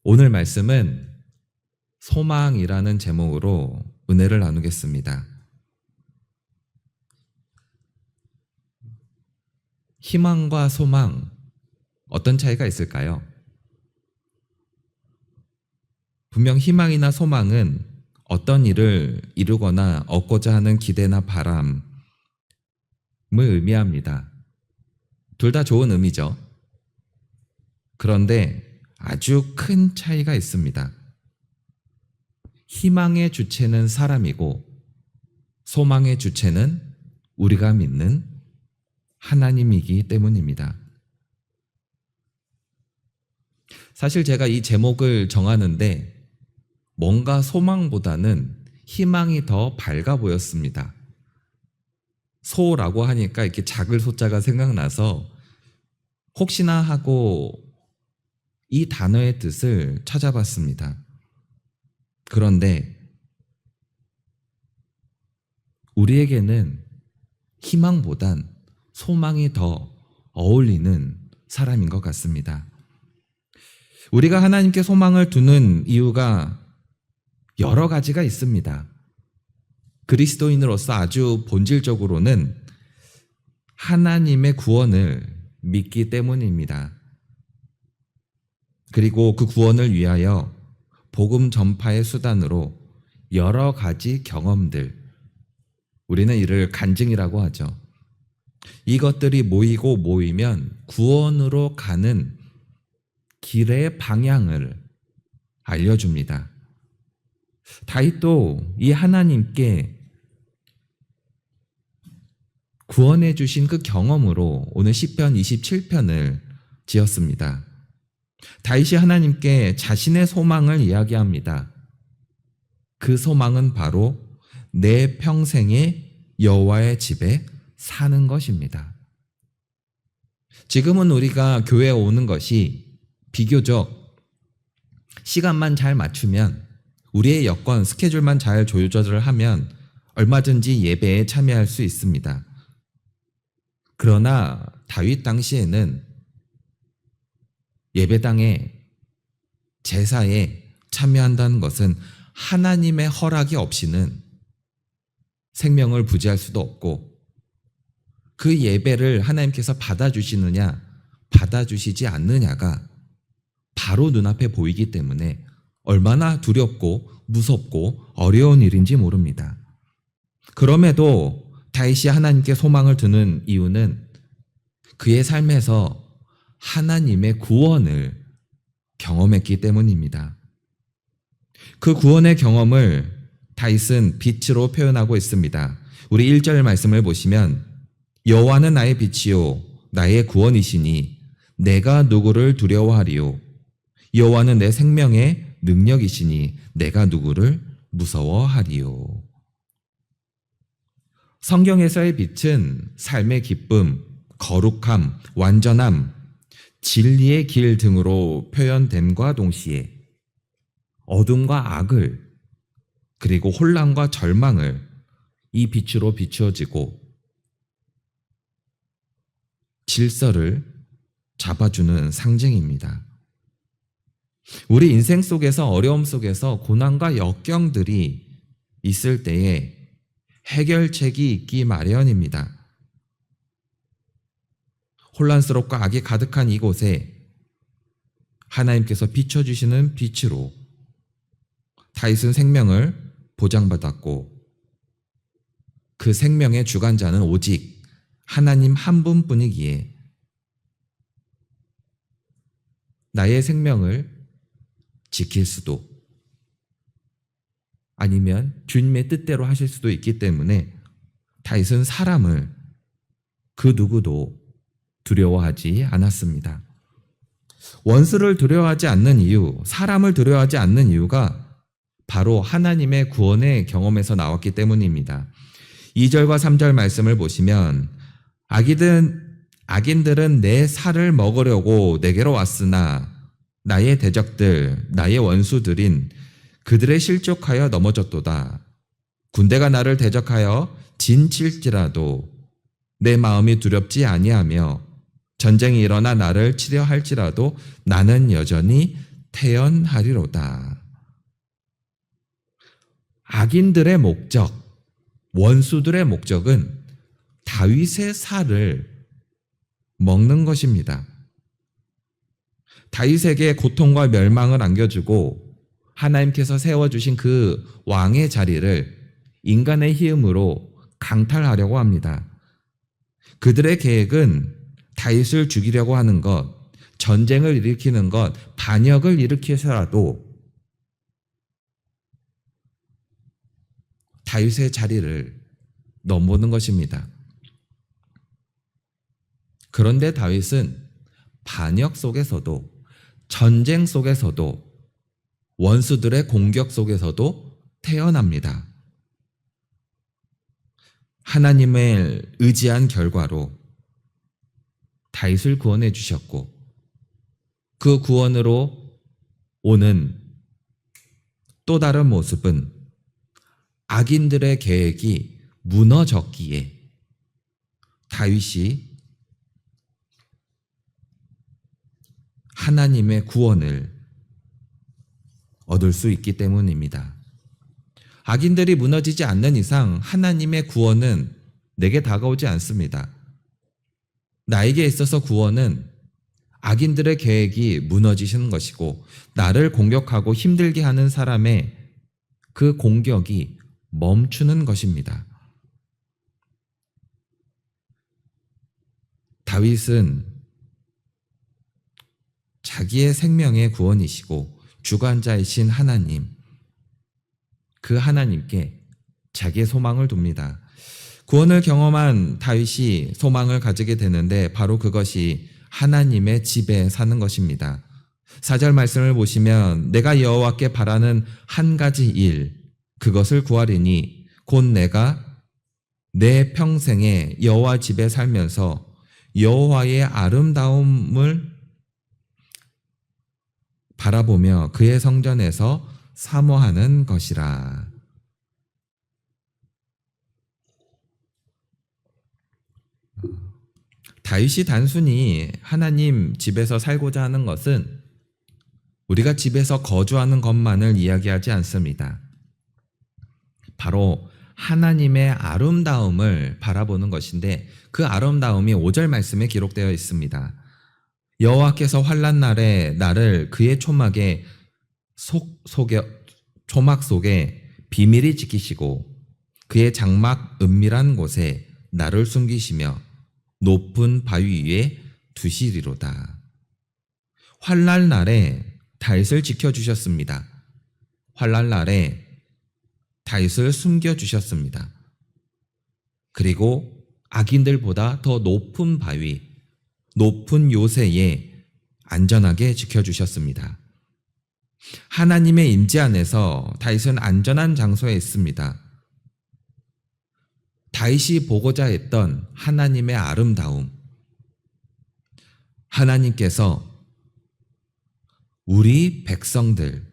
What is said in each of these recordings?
오늘 말씀은 소망이라는 제목으로 은혜를 나누겠습니다. 희망과 소망, 어떤 차이가 있을까요? 분명 희망이나 소망은 어떤 일을 이루거나 얻고자 하는 기대나 바람을 의미합니다. 둘 다 좋은 의미죠. 그런데 아주 큰 차이가 있습니다. 희망의 주체는 사람이고 소망의 주체는 우리가 믿는 하나님이기 때문입니다. 사실 제가 이 제목을 정하는데 뭔가 소망보다는 희망이 더 밝아 보였습니다. 소라고 하니까 이렇게 작을 소자가 생각나서 혹시나 하고 이 단어의 뜻을 찾아봤습니다. 그런데 우리에게는 희망보단 소망이 더 어울리는 사람인 것 같습니다. 우리가 하나님께 소망을 두는 이유가 여러 가지가 있습니다. 그리스도인으로서 아주 본질적으로는 하나님의 구원을 믿기 때문입니다. 그리고 그 구원을 위하여 복음 전파의 수단으로 여러 가지 경험들, 우리는 이를 간증이라고 하죠. 이것들이 모이고 모이면 구원으로 가는 길의 방향을 알려줍니다. 다윗도 이 하나님께 구원해 주신 그 경험으로 오늘 시편 27편을 지었습니다. 다윗이 하나님께 자신의 소망을 이야기합니다. 그 소망은 바로 내 평생에 여호와의 집에 사는 것입니다. 지금은 우리가 교회에 오는 것이 비교적 시간만 잘 맞추면, 우리의 여건, 스케줄만 잘 조절을 하면 얼마든지 예배에 참여할 수 있습니다. 그러나 다윗 당시에는 예배당에 제사에 참여한다는 것은 하나님의 허락이 없이는 생명을 부지할 수도 없고, 그 예배를 하나님께서 받아주시느냐 받아주시지 않느냐가 바로 눈앞에 보이기 때문에 얼마나 두렵고 무섭고 어려운 일인지 모릅니다. 그럼에도 다윗이 하나님께 소망을 두는 이유는 그의 삶에서 하나님의 구원을 경험했기 때문입니다. 그 구원의 경험을 다윗은 빛으로 표현하고 있습니다. 우리 1절 말씀을 보시면 여호와는 나의 빛이요 나의 구원이시니 내가 누구를 두려워하리요 여호와는 내 생명의 능력이시니 내가 누구를 무서워하리요. 성경에서의 빛은 삶의 기쁨, 거룩함, 완전함, 진리의 길 등으로 표현됨과 동시에 어둠과 악을, 그리고 혼란과 절망을 이 빛으로 비추어지고 질서를 잡아주는 상징입니다. 우리 인생 속에서, 어려움 속에서 고난과 역경들이 있을 때에 해결책이 있기 마련입니다. 혼란스럽고 악이 가득한 이곳에 하나님께서 비춰주시는 빛으로 다윗은 생명을 보장받았고, 그 생명의 주관자는 오직 하나님 한 분뿐이기에 나의 생명을 지킬 수도 아니면 주님의 뜻대로 하실 수도 있기 때문에 다윗은 사람을 그 누구도 두려워하지 않았습니다. 원수를 두려워하지 않는 이유, 사람을 두려워하지 않는 이유가 바로 하나님의 구원의 경험에서 나왔기 때문입니다. 2절과 3절 말씀을 보시면 악인들은 내 살을 먹으려고 내게로 왔으나 나의 대적들, 나의 원수들인 그들의 실족하여 넘어졌도다. 군대가 나를 대적하여 진칠지라도 내 마음이 두렵지 아니하며 전쟁이 일어나 나를 치려 할지라도 나는 여전히 태연하리로다. 악인들의 목적, 원수들의 목적은 다윗의 살을 먹는 것입니다. 다윗에게 고통과 멸망을 안겨주고 하나님께서 세워주신 그 왕의 자리를 인간의 힘으로 강탈하려고 합니다. 그들의 계획은 다윗을 죽이려고 하는 것, 전쟁을 일으키는 것, 반역을 일으켜서라도 다윗의 자리를 넘보는 것입니다. 그런데 다윗은 반역 속에서도, 전쟁 속에서도, 원수들의 공격 속에서도 태어납니다. 하나님을 의지한 결과로 다윗을 구원해 주셨고, 그 구원으로 오는 또 다른 모습은 악인들의 계획이 무너졌기에 다윗이 하나님의 구원을 얻을 수 있기 때문입니다. 악인들이 무너지지 않는 이상 하나님의 구원은 내게 다가오지 않습니다. 나에게 있어서 구원은 악인들의 계획이 무너지시는 것이고, 나를 공격하고 힘들게 하는 사람의 그 공격이 멈추는 것입니다. 다윗은 자기의 생명의 구원이시고 주관자이신 하나님, 그 하나님께 자기의 소망을 둡니다. 구원을 경험한 다윗이 소망을 가지게 되는데 바로 그것이 하나님의 집에 사는 것입니다. 4절 말씀을 보시면 내가 여호와께 바라는 한 가지 일, 그것을 구하리니 곧 내가 내 평생에 여호와 집에 살면서 여호와의 아름다움을 바라보며 그의 성전에서 사모하는 것이라. 다윗이 단순히 하나님 집에서 살고자 하는 것은 우리가 집에서 거주하는 것만을 이야기하지 않습니다. 바로 하나님의 아름다움을 바라보는 것인데, 그 아름다움이 5절 말씀에 기록되어 있습니다. 여호와께서 환난 날에 나를 그의 초막 속에 비밀히 지키시고 그의 장막 은밀한 곳에 나를 숨기시며 높은 바위 위에 두시리로다. 환난 날에 다윗을 지켜주셨습니다. 환난 날에 다윗을 숨겨주셨습니다. 그리고 악인들보다 더 높은 바위, 높은 요새에 안전하게 지켜주셨습니다. 하나님의 임재 안에서 다윗은 안전한 장소에 있습니다. 다윗이 보고자 했던 하나님의 아름다움, 하나님께서 우리 백성들,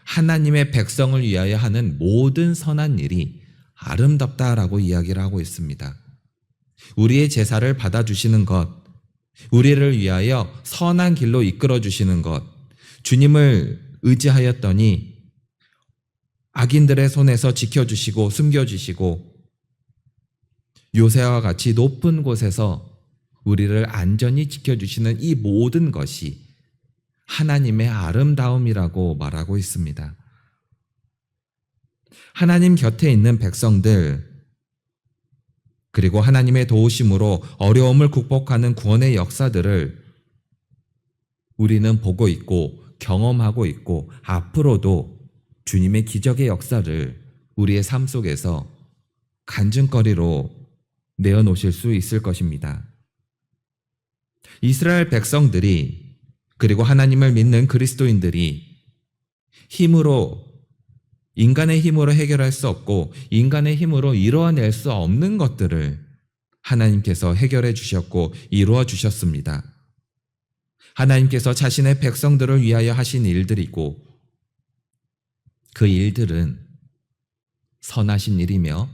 하나님의 백성을 위하여 하는 모든 선한 일이 아름답다라고 이야기를 하고 있습니다. 우리의 제사를 받아주시는 것, 우리를 위하여 선한 길로 이끌어주시는 것, 주님을 의지하였더니 악인들의 손에서 지켜주시고 숨겨주시고 요새와 같이 높은 곳에서 우리를 안전히 지켜주시는 이 모든 것이 하나님의 아름다움이라고 말하고 있습니다. 하나님 곁에 있는 백성들, 그리고 하나님의 도우심으로 어려움을 극복하는 구원의 역사들을 우리는 보고 있고 경험하고 있고, 앞으로도 주님의 기적의 역사를 우리의 삶 속에서 간증거리로 내어놓으실 수 있을 것입니다. 이스라엘 백성들이, 그리고 하나님을 믿는 그리스도인들이 인간의 힘으로 해결할 수 없고 인간의 힘으로 이루어낼 수 없는 것들을 하나님께서 해결해 주셨고 이루어 주셨습니다. 하나님께서 자신의 백성들을 위하여 하신 일들이고, 그 일들은 선하신 일이며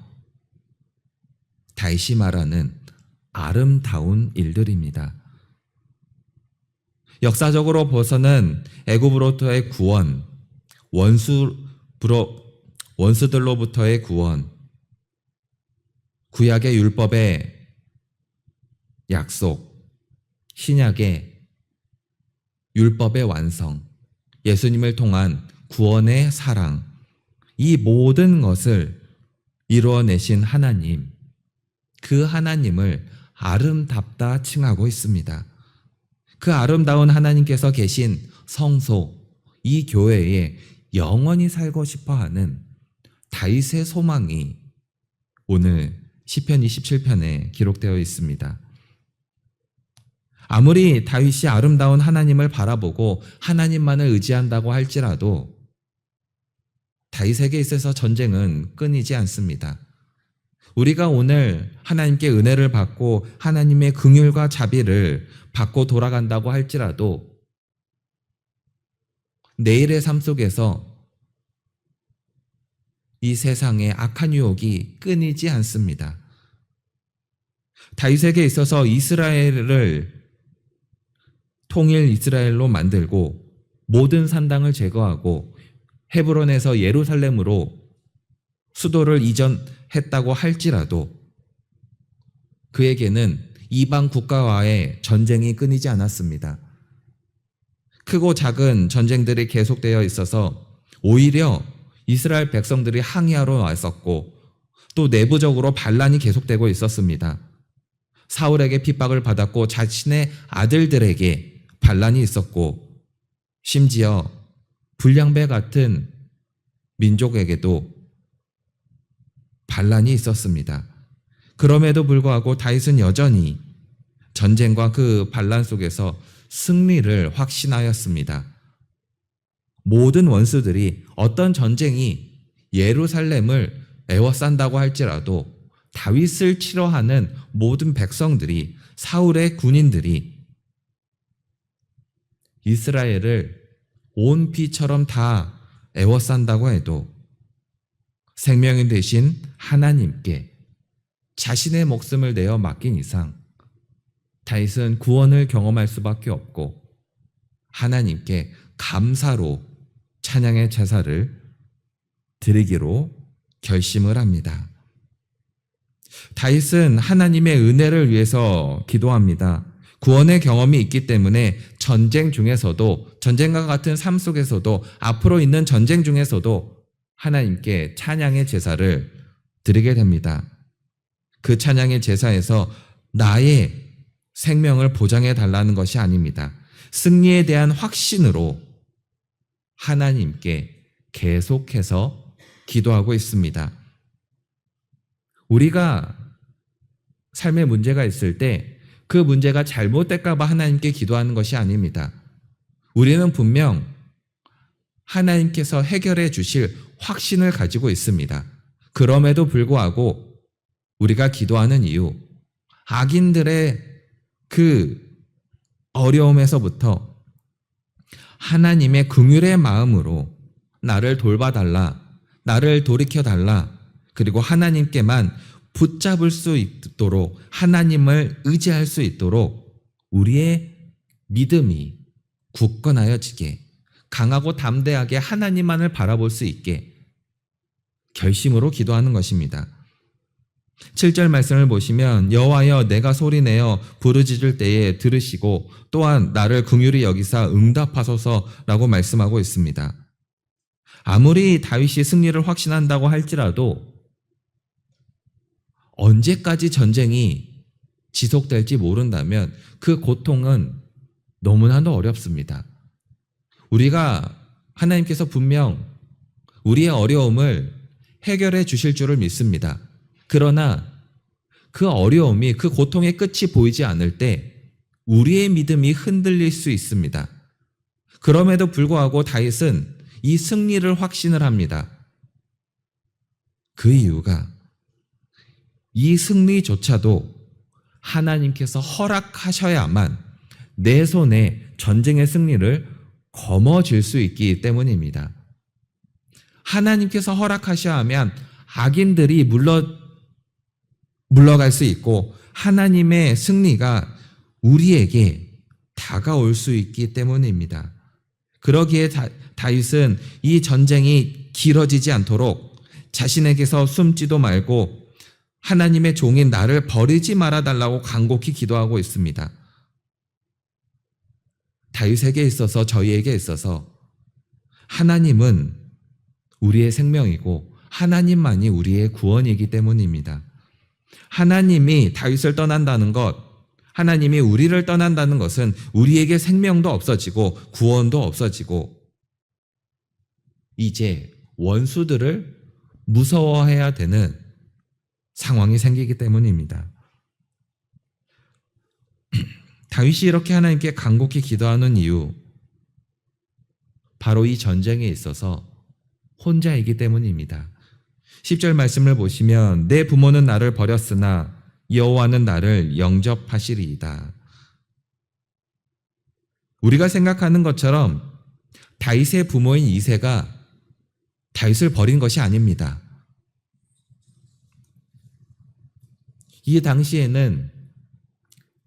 다윗이 말하는 아름다운 일들입니다. 역사적으로 보서는 애굽으로부터의 구원, 원수들로부터의 구원, 구약의 율법의 약속, 신약의 율법의 완성, 예수님을 통한 구원의 사랑, 이 모든 것을 이루어내신 하나님, 그 하나님을 아름답다 칭하고 있습니다. 그 아름다운 하나님께서 계신 성소, 이 교회에 영원히 살고 싶어하는 다윗의 소망이 오늘 시편 27편에 기록되어 있습니다. 아무리 다윗이 아름다운 하나님을 바라보고 하나님만을 의지한다고 할지라도 다윗에게 있어서 전쟁은 끊이지 않습니다. 우리가 오늘 하나님께 은혜를 받고 하나님의 긍휼과 자비를 받고 돌아간다고 할지라도 내일의 삶 속에서 이 세상의 악한 유혹이 끊이지 않습니다. 다윗에게 있어서 이스라엘을 통일 이스라엘로 만들고 모든 산당을 제거하고 헤브론에서 예루살렘으로 수도를 이전했다고 할지라도 그에게는 이방 국가와의 전쟁이 끊이지 않았습니다. 크고 작은 전쟁들이 계속되어 있어서 오히려 이스라엘 백성들이 항의하러 왔었고 또 내부적으로 반란이 계속되고 있었습니다. 사울에게 핍박을 받았고 자신의 아들들에게 반란이 있었고 심지어 불량배 같은 민족에게도 반란이 있었습니다. 그럼에도 불구하고 다윗은 여전히 전쟁과 그 반란 속에서 승리를 확신하였습니다. 모든 원수들이 어떤 전쟁이 예루살렘을 에워싼다고 할지라도 다윗을 치러하는 모든 백성들이 사울의 군인들이 이스라엘을 온 피처럼 다 에워싼다고 해도 생명이 되신 하나님께 자신의 목숨을 내어 맡긴 이상 다윗은 구원을 경험할 수밖에 없고 하나님께 감사로 찬양의 제사를 드리기로 결심을 합니다. 다윗은 하나님의 은혜를 위해서 기도합니다. 구원의 경험이 있기 때문에 전쟁 중에서도 전쟁과 같은 삶 속에서도 앞으로 있는 전쟁 중에서도 하나님께 찬양의 제사를 드리게 됩니다. 그 찬양의 제사에서 나의 생명을 보장해 달라는 것이 아닙니다. 승리에 대한 확신으로 하나님께 계속해서 기도하고 있습니다. 우리가 삶에 문제가 있을 때 그 문제가 잘못될까 봐 하나님께 기도하는 것이 아닙니다. 우리는 분명 하나님께서 해결해 주실 확신을 가지고 있습니다. 그럼에도 불구하고 우리가 기도하는 이유, 악인들의 그 어려움에서부터 하나님의 긍휼의 마음으로 나를 돌봐달라, 나를 돌이켜달라, 그리고 하나님께만 붙잡을 수 있도록 하나님을 의지할 수 있도록 우리의 믿음이 굳건하여지게 강하고 담대하게 하나님만을 바라볼 수 있게 결심으로 기도하는 것입니다. 7절 말씀을 보시면 여호와여 내가 소리내어 부르짖을 때에 들으시고 또한 나를 긍휼히 여기사 응답하소서라고 말씀하고 있습니다. 아무리 다윗이 승리를 확신한다고 할지라도 언제까지 전쟁이 지속될지 모른다면 그 고통은 너무나도 어렵습니다. 우리가 하나님께서 분명 우리의 어려움을 해결해 주실 줄을 믿습니다. 그러나 그 어려움이 그 고통의 끝이 보이지 않을 때 우리의 믿음이 흔들릴 수 있습니다. 그럼에도 불구하고 다윗은 이 승리를 확신을 합니다. 그 이유가 이 승리조차도 하나님께서 허락하셔야만 내 손에 전쟁의 승리를 거머쥘 수 있기 때문입니다. 하나님께서 허락하셔야 하면 악인들이 물러갈 수 있고 하나님의 승리가 우리에게 다가올 수 있기 때문입니다. 그러기에 다윗은 이 전쟁이 길어지지 않도록 자신에게서 숨지도 말고 하나님의 종인 나를 버리지 말아달라고 간곡히 기도하고 있습니다. 다윗에게 있어서, 저희에게 있어서 하나님은 우리의 생명이고 하나님만이 우리의 구원이기 때문입니다. 하나님이 다윗을 떠난다는 것, 하나님이 우리를 떠난다는 것은 우리에게 생명도 없어지고 구원도 없어지고 이제 원수들을 무서워해야 되는 상황이 생기기 때문입니다. 다윗이 이렇게 하나님께 간곡히 기도하는 이유, 바로 이 전쟁에 있어서 혼자이기 때문입니다. 10절 말씀을 보시면 내 부모는 나를 버렸으나 여호와는 나를 영접하시리이다. 우리가 생각하는 것처럼 다윗의 부모인 이새가 다윗을 버린 것이 아닙니다. 이 당시에는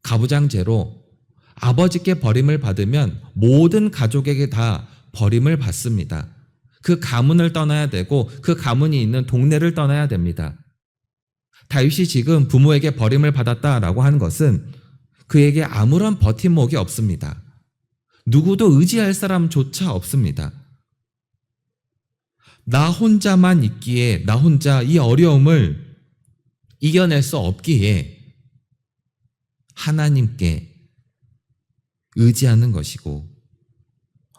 가부장제로 아버지께 버림을 받으면 모든 가족에게 다 버림을 받습니다. 그 가문을 떠나야 되고 그 가문이 있는 동네를 떠나야 됩니다. 다윗이 지금 부모에게 버림을 받았다라고 하는 것은 그에게 아무런 버팀목이 없습니다. 누구도 의지할 사람조차 없습니다. 나 혼자만 있기에, 나 혼자 이 어려움을 이겨낼 수 없기에 하나님께 의지하는 것이고,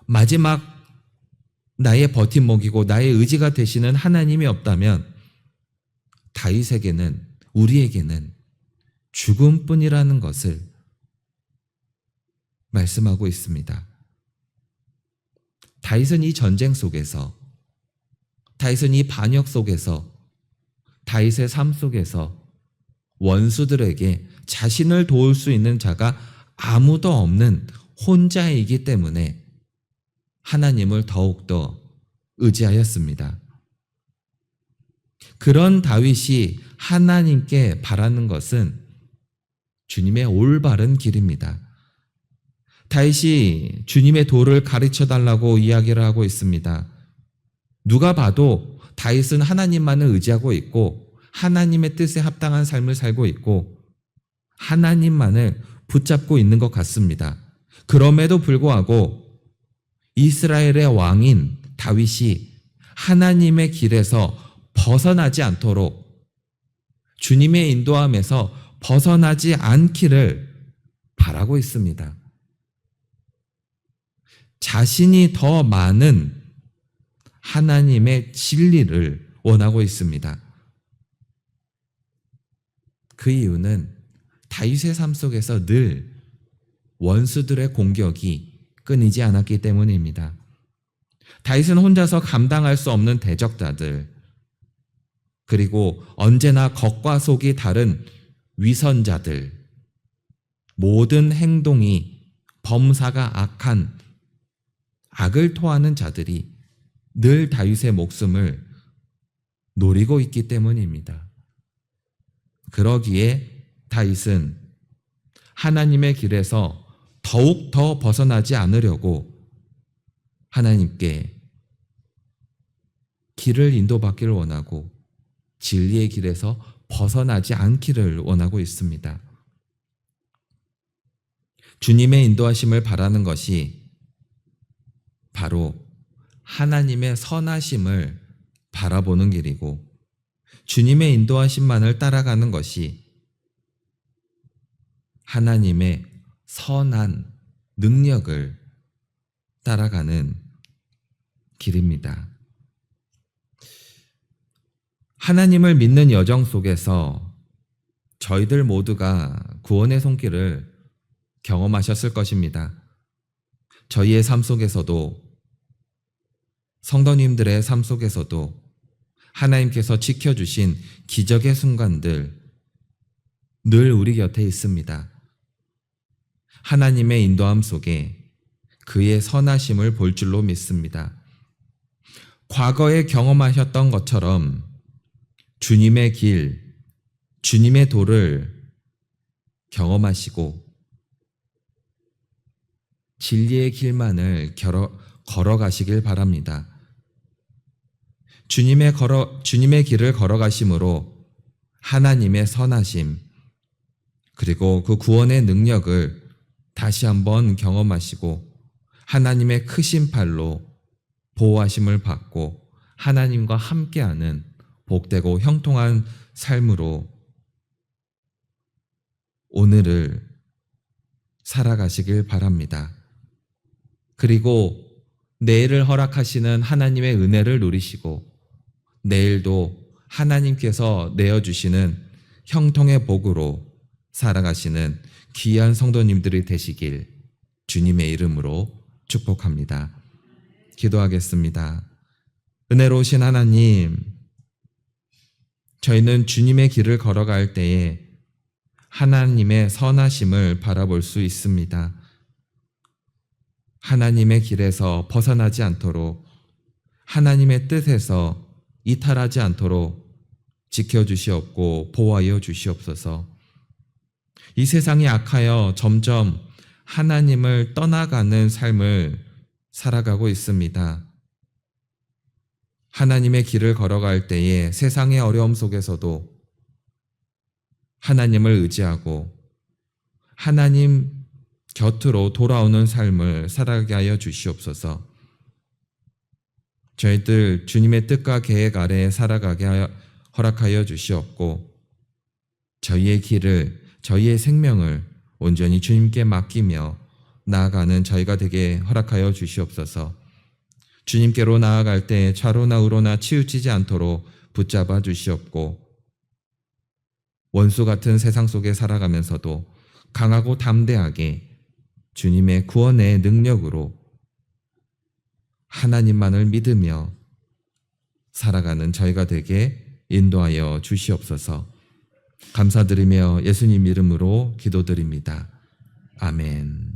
마지막 나의 버팀목이고 나의 의지가 되시는 하나님이 없다면 다윗에게는, 우리에게는 죽음뿐이라는 것을 말씀하고 있습니다. 다윗은 이 전쟁 속에서, 다윗은 이 반역 속에서, 다윗의 삶 속에서 원수들에게 자신을 도울 수 있는 자가 아무도 없는 혼자이기 때문에 하나님을 더욱더 의지하였습니다. 그런 다윗이 하나님께 바라는 것은 주님의 올바른 길입니다. 다윗이 주님의 도를 가르쳐 달라고 이야기를 하고 있습니다. 누가 봐도 다윗은 하나님만을 의지하고 있고 하나님의 뜻에 합당한 삶을 살고 있고 하나님만을 붙잡고 있는 것 같습니다. 그럼에도 불구하고 이스라엘의 왕인 다윗이 하나님의 길에서 벗어나지 않도록, 주님의 인도함에서 벗어나지 않기를 바라고 있습니다. 자신이 더 많은 하나님의 진리를 원하고 있습니다. 그 이유는 다윗의 삶 속에서 늘 원수들의 공격이 끊이지 않았기 때문입니다. 다윗은 혼자서 감당할 수 없는 대적자들, 그리고 언제나 겉과 속이 다른 위선자들, 모든 행동이 범사가 악한, 악을 토하는 자들이 늘 다윗의 목숨을 노리고 있기 때문입니다. 그러기에 다윗은 하나님의 길에서 더욱 더 벗어나지 않으려고 하나님께 길을 인도받기를 원하고 진리의 길에서 벗어나지 않기를 원하고 있습니다. 주님의 인도하심을 바라는 것이 바로 하나님의 선하심을 바라보는 길이고, 주님의 인도하심만을 따라가는 것이 하나님의 선한 능력을 따라가는 길입니다. 하나님을 믿는 여정 속에서 저희들 모두가 구원의 손길을 경험하셨을 것입니다. 저희의 삶 속에서도, 성도님들의 삶 속에서도 하나님께서 지켜주신 기적의 순간들 늘 우리 곁에 있습니다. 하나님의 인도함 속에 그의 선하심을 볼 줄로 믿습니다. 과거에 경험하셨던 것처럼 주님의 길, 주님의 도를 경험하시고 진리의 길만을 걸어가시길 바랍니다. 주님의 길을 걸어가심으로 하나님의 선하심, 그리고 그 구원의 능력을 다시 한번 경험하시고 하나님의 크신 팔로 보호하심을 받고 하나님과 함께하는 복되고 형통한 삶으로 오늘을 살아가시길 바랍니다. 그리고 내일을 허락하시는 하나님의 은혜를 누리시고 내일도 하나님께서 내어주시는 형통의 복으로 살아가시는 귀한 성도님들이 되시길 주님의 이름으로 축복합니다. 기도하겠습니다. 은혜로우신 하나님, 저희는 주님의 길을 걸어갈 때에 하나님의 선하심을 바라볼 수 있습니다. 하나님의 길에서 벗어나지 않도록, 하나님의 뜻에서 이탈하지 않도록 지켜주시옵고 보호하여 주시옵소서. 이 세상이 악하여 점점 하나님을 떠나가는 삶을 살아가고 있습니다. 하나님의 길을 걸어갈 때에 세상의 어려움 속에서도 하나님을 의지하고 하나님 곁으로 돌아오는 삶을 살아가게 하여 주시옵소서. 저희들 주님의 뜻과 계획 아래에 살아가게 허락하여 주시옵고 저희의 길을, 저희의 생명을 온전히 주님께 맡기며 나아가는 저희가 되게 허락하여 주시옵소서. 주님께로 나아갈 때 좌로나 우로나 치우치지 않도록 붙잡아 주시옵고 원수 같은 세상 속에 살아가면서도 강하고 담대하게 주님의 구원의 능력으로 하나님만을 믿으며 살아가는 저희가 되게 인도하여 주시옵소서. 감사드리며 예수님 이름으로 기도드립니다. 아멘.